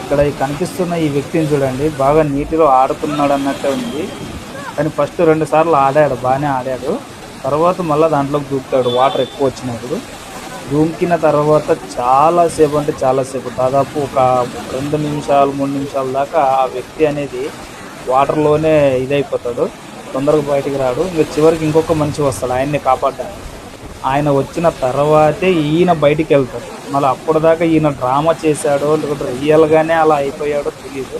ఇక్కడ ఈ కనిపిస్తున్న ఈ వ్యక్తిని చూడండి, బాగా నీటిలో ఆడుతున్నాడు అన్నట్టే ఉంది. కానీ ఫస్ట్ 2 సార్లు ఆడాడు, బాగానే ఆడాడు. తర్వాత మళ్ళీ దాంట్లోకి దూకుతాడు వాటర్ ఎక్కువ వచ్చినప్పుడు. దూకిన తర్వాత చాలాసేపు, అంటే చాలాసేపు, దాదాపు ఒక 2 నిమిషాలు 3 నిమిషాల దాకా ఆ వ్యక్తి అనేది వాటర్లోనే ఇదైపోతాడు, తొందరగా బయటికి రాడు. ఇంకా చివరికి ఇంకొక మనిషి వస్తాడు ఆయన్ని కాపాడడానికి. ఆయన వచ్చిన తర్వాతే ఈయన బయటికి వెళ్తాడు. మళ్ళీ అప్పటిదాకా ఈయన డ్రామా చేశాడో లేకపోతే రియల్గానే అలా అయిపోయాడో తెలియదు.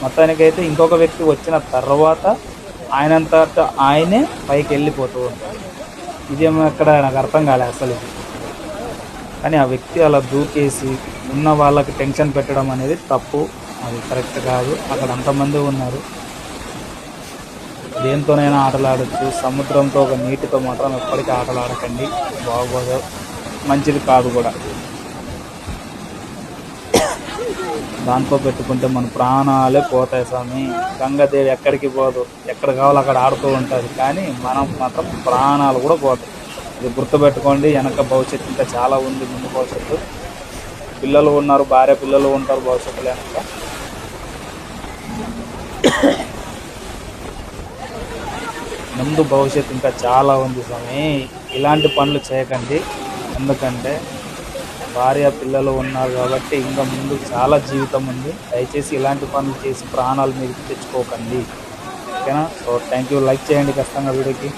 మొత్తానికైతే ఇంకొక వ్యక్తి వచ్చిన తర్వాత ఆయనంతట ఆయనే పైకి వెళ్ళిపోతూ ఉంటాడు. ఇదేమో ఎక్కడ నాకు అర్థం కాలే అసలు ఇది. కానీ ఆ వ్యక్తి అలా దూకేసి ఉన్న వాళ్ళకి టెన్షన్ పెట్టడం అనేది తప్పు, అది కరెక్ట్ కాదు. అక్కడ అంతమంది ఉన్నారు, దేంతోనైనా ఆటలాడచ్చు. సముద్రంతో ఒక నీటితో మాత్రం ఎప్పటికీ ఆటలాడకండి, బాగోదు, మంచిది కాదు కూడా. దాంట్లో పెట్టుకుంటే మన ప్రాణాలే పోతాయి స్వామి. గంగాదేవి ఎక్కడికి పోదు, ఎక్కడ కావాలో అక్కడ ఆడుతూ ఉంటుంది, కానీ మనం మాత్రం ప్రాణాలు కూడా పోతాయి. ఇది గుర్తుపెట్టుకోండి. వెనక భవిష్యత్తు ఇంకా చాలా ఉంది, ముందు భవిష్యత్తు. పిల్లలు ఉన్నారు, భార్య పిల్లలు ఉంటారు భవిష్యత్తులో వెనక. ముందు భవిష్యత్తు ఇంకా చాలా ఉంది స్వామి. ఇలాంటి పనులు చేయకండి, ఎందుకంటే భార్య పిల్లలు ఉన్నారు కాబట్టి ఇంకా ముందు చాలా జీవితం ఉంది. దయచేసి ఇలాంటి పనులు చేసి ప్రాణాలు మీరు తెచ్చుకోకండి, ఓకేనా? So thank you. లైక్ చేయండి ఖచ్చితంగా వీడియోకి.